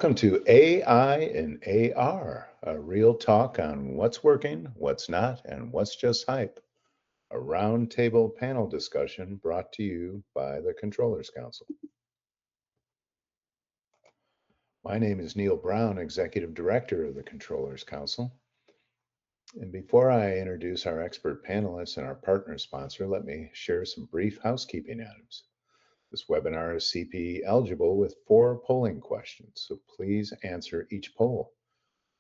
Welcome to AI and AR, a real talk on what's working, what's not, and what's just hype. A roundtable panel discussion brought to you by the Controllers Council. My name is Neil Brown, Executive Director of the Controllers Council. And before I introduce our expert panelists and our partner sponsor, let me share some brief housekeeping items. This webinar is CPE eligible with 4 polling questions, so please answer each poll.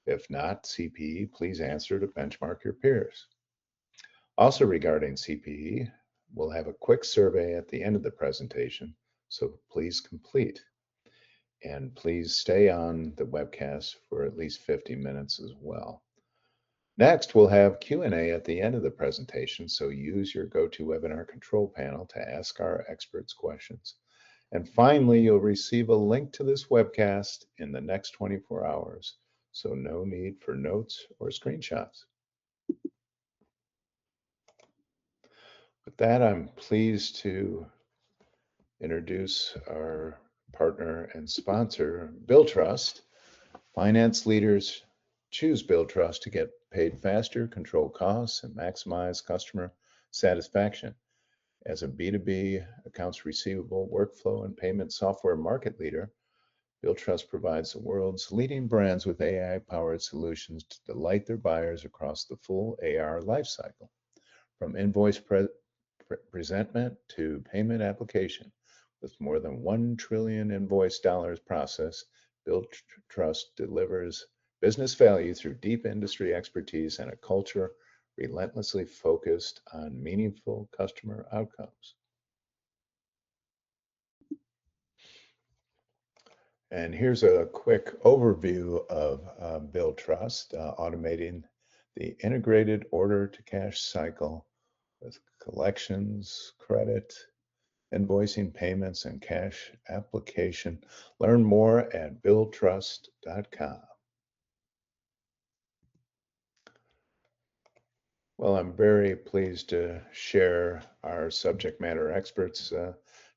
If not CPE, please answer to benchmark your peers. Also regarding CPE, we'll have a quick survey at the end of the presentation, so please complete. And please stay on the webcast for at least 50 minutes as well. Next, we'll have Q&A at the end of the presentation, so use your GoToWebinar control panel to ask our experts questions. And finally, you'll receive a link to this webcast in the next 24 hours, so no need for notes or screenshots. With that, I'm pleased to introduce our partner and sponsor, Billtrust. Finance leaders choose Billtrust to get paid faster, control costs, and maximize customer satisfaction. As a B2B accounts receivable workflow and payment software market leader, Billtrust provides the world's leading brands with AI-powered solutions to delight their buyers across the full AR lifecycle, from invoice presentment to payment application. With more than 1 trillion invoice dollars processed, Billtrust delivers business value through deep industry expertise and a culture relentlessly focused on meaningful customer outcomes. And here's a quick overview of Billtrust, automating the integrated order-to-cash cycle with collections, credit, invoicing, payments, and cash application. Learn more at billtrust.com. Well, I'm very pleased to share our subject matter experts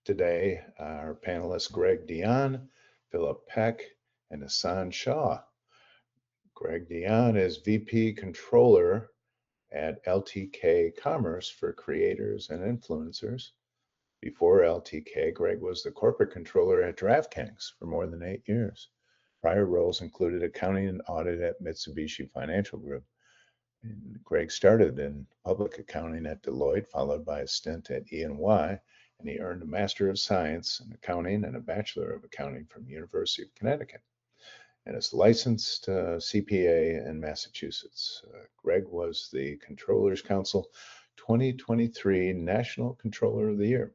today, our panelists Gregg D'eon, Philip Peck, and Hassan Shah. Gregg D'eon is VP Controller at LTK Commerce for creators and influencers. Before LTK, Gregg was the corporate controller at DraftKings for more than 8 years. Prior roles included accounting and audit at Mitsubishi Financial Group. And Gregg started in public accounting at Deloitte, followed by a stint at E&Y, and he earned a Master of Science in Accounting and a Bachelor of Accounting from University of Connecticut, and is licensed CPA in Massachusetts. Gregg was the Controllers Council 2023 National Controller of the Year.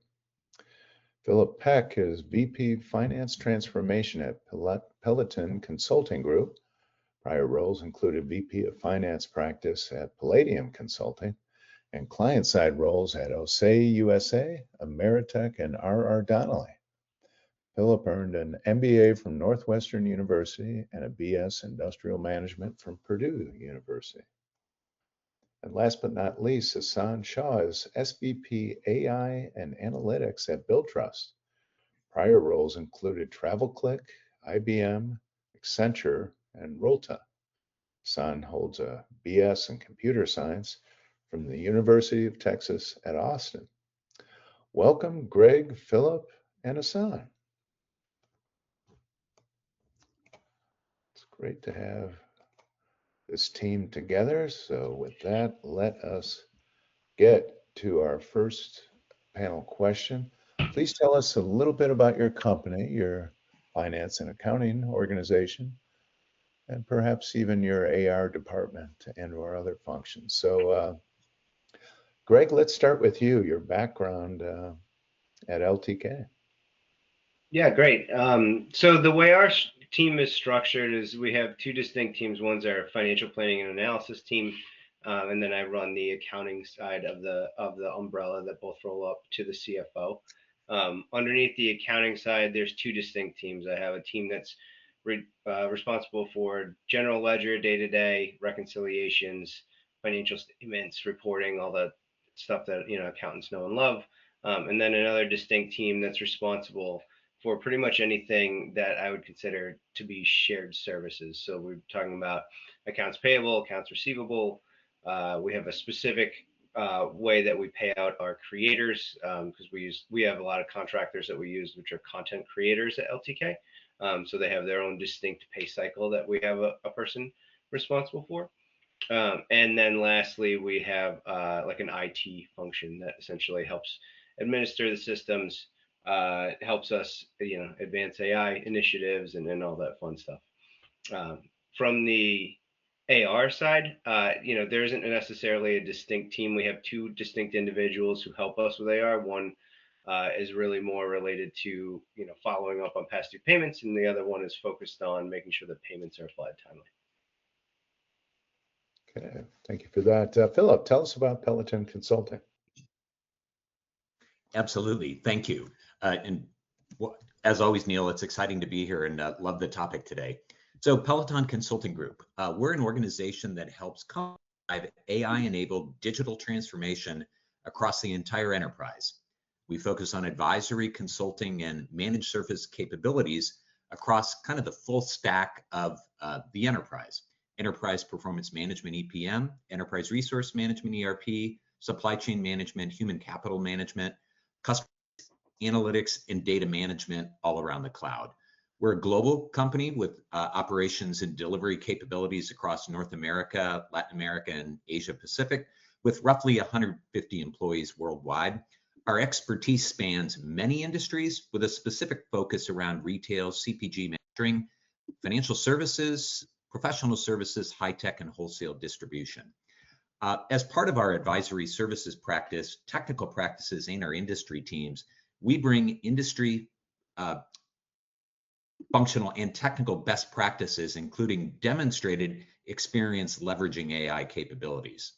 Philip Peck is VP Finance Transformation at Peloton Consulting Group. Prior roles included VP of Finance Practice at Palladium Consulting and client-side roles at Osei USA, Ameritech, and R.R. Donnelley. Philip earned an MBA from Northwestern University and a BS Industrial Management from Purdue University. And last but not least, Hassan Shah is SVP AI and Analytics at Billtrust. Prior roles included TravelClick, IBM, Accenture, and Rolta. Hassan holds a BS in Computer Science from the University of Texas at Austin. Welcome, Gregg, Philip, and Hassan. It's great to have this team together. So with that, let us get to our first panel question. Please tell us a little bit about your company, your finance and accounting organization, and perhaps even your AR department and or other functions. So Gregg, let's start with you, your background at LTK. Yeah, great. So the way our team is structured is we have 2 distinct teams. One's our financial planning and analysis team, and then I run the accounting side of the umbrella that both roll up to the CFO. Underneath the accounting side, there's 2 distinct teams. I have a team that's responsible for general ledger, day-to-day reconciliations, financial statements, reporting, all the stuff that accountants know and love. And then another distinct team that's responsible for pretty much anything that I would consider to be shared services. So we're talking about accounts payable, accounts receivable. We have a specific way that we pay out our creators because we have a lot of contractors that we use, which are content creators at LTK. So they have their own distinct pay cycle that we have a person responsible for. And then lastly, we have like an IT function that essentially helps administer the systems, helps us, advance AI initiatives and all that fun stuff. Um, from the AR side, there isn't necessarily a distinct team. We have two distinct individuals who help us with AR. One is really more related to, following up on past due payments, and the other one is focused on making sure that payments are applied timely. Okay, thank you for that. Philip, tell us about Peloton Consulting. Absolutely, thank you. As always, Neil, it's exciting to be here and love the topic today. So Peloton Consulting Group, we're an organization that helps drive AI-enabled digital transformation across the entire enterprise. We focus on advisory, consulting, and managed service capabilities across kind of the full stack of the enterprise. Enterprise Performance Management, EPM, Enterprise Resource Management, ERP, Supply Chain Management, Human Capital Management, Customer Analytics, and Data Management all around the cloud. We're a global company with operations and delivery capabilities across North America, Latin America, and Asia Pacific, with roughly 150 employees worldwide. Our expertise spans many industries with a specific focus around retail, CPG manufacturing, financial services, professional services, high tech, and wholesale distribution. As part of our advisory services practice, technical practices, and our industry teams, we bring industry functional and technical best practices, including demonstrated experience leveraging AI capabilities.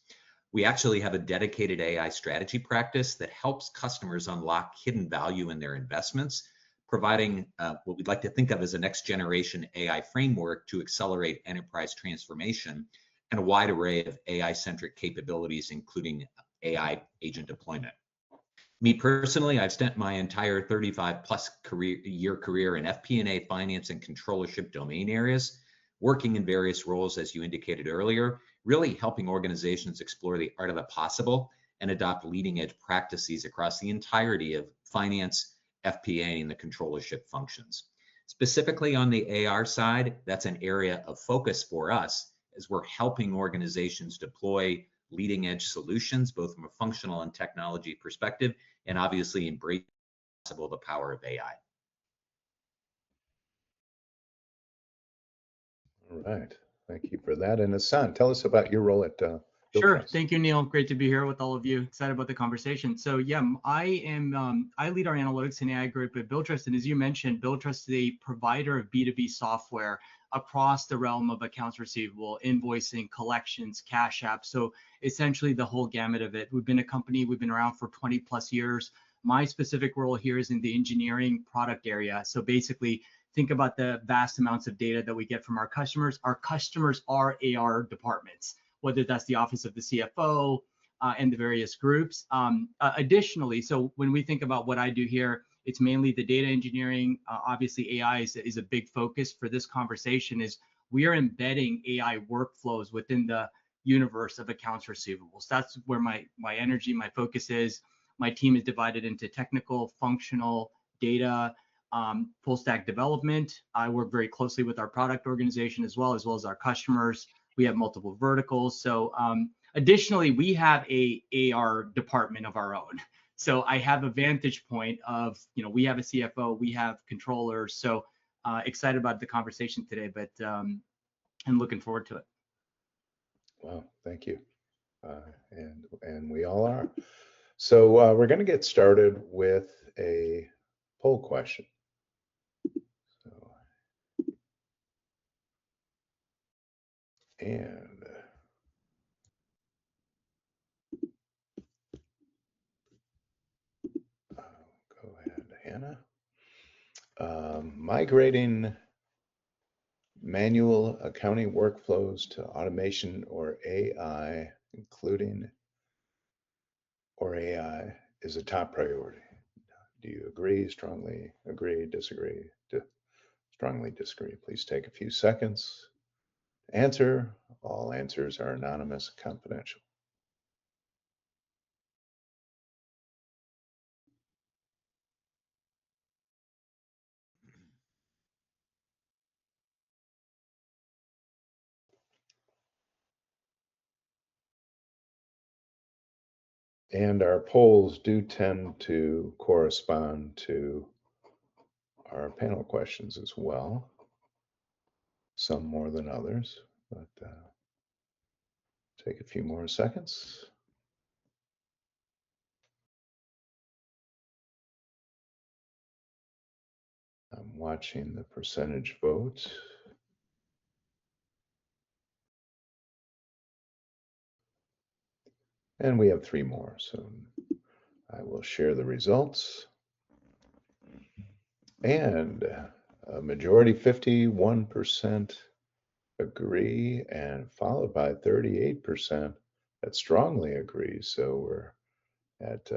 We actually have a dedicated AI strategy practice that helps customers unlock hidden value in their investments, providing what we'd like to think of as a next generation AI framework to accelerate enterprise transformation and a wide array of AI-centric capabilities, including AI agent deployment. Me personally, I've spent my entire 35-plus year career in FP&A, finance, and controllership domain areas, working in various roles, as you indicated earlier, really helping organizations explore the art of the possible and adopt leading-edge practices across the entirety of finance, FP&A, and the controllership functions. Specifically on the AR side, that's an area of focus for us as we're helping organizations deploy leading edge solutions, both from a functional and technology perspective, and obviously embrace the power of AI. All right, thank you for that. And Hassan, tell us about your role at Sure. Thank you, Neil. Great to be here with all of you. Excited about the conversation. So yeah, I lead our analytics and AI group at Billtrust. And as you mentioned, Billtrust is a provider of B2B software across the realm of accounts receivable, invoicing, collections, cash apps. So essentially the whole gamut of it. We've been around for 20 plus years. My specific role here is in the engineering product area. So basically think about the vast amounts of data that we get from our customers. Our customers are AR departments, whether that's the office of the CFO and the various groups. Additionally, so when we think about what I do here, it's mainly the data engineering. Obviously, AI is a big focus for this conversation. Is we are embedding AI workflows within the universe of accounts receivables. That's where my energy, my focus is. My team is divided into technical, functional, data, full stack development. I work very closely with our product organization as well as our customers. We have multiple verticals. So additionally, we have a AR department of our own. So I have a vantage point of, we have a CFO, we have controllers. So excited about the conversation today, but I'm looking forward to it. Wow, thank you. And we all are. So we're going to get started with a poll question. And go ahead, Hannah. Migrating manual accounting workflows to automation or AI, including or AI, is a top priority. Do you agree, strongly agree, disagree, strongly disagree? Please take a few seconds to answer. All answers are anonymous and confidential. And our polls do tend to correspond to our panel questions as well, some more than others, but take a few more seconds. I'm watching the percentage vote. And we have 3 more, so I will share the results. And a majority, 51% agree, and followed by 38% that strongly agree. So we're at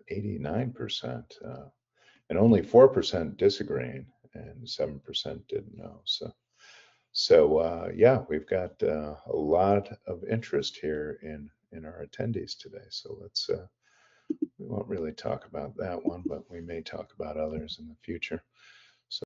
89%, and only 4% disagreeing, and 7% didn't know. So yeah, we've got a lot of interest here in our attendees today. So let's we won't really talk about that one, but we may talk about others in the future.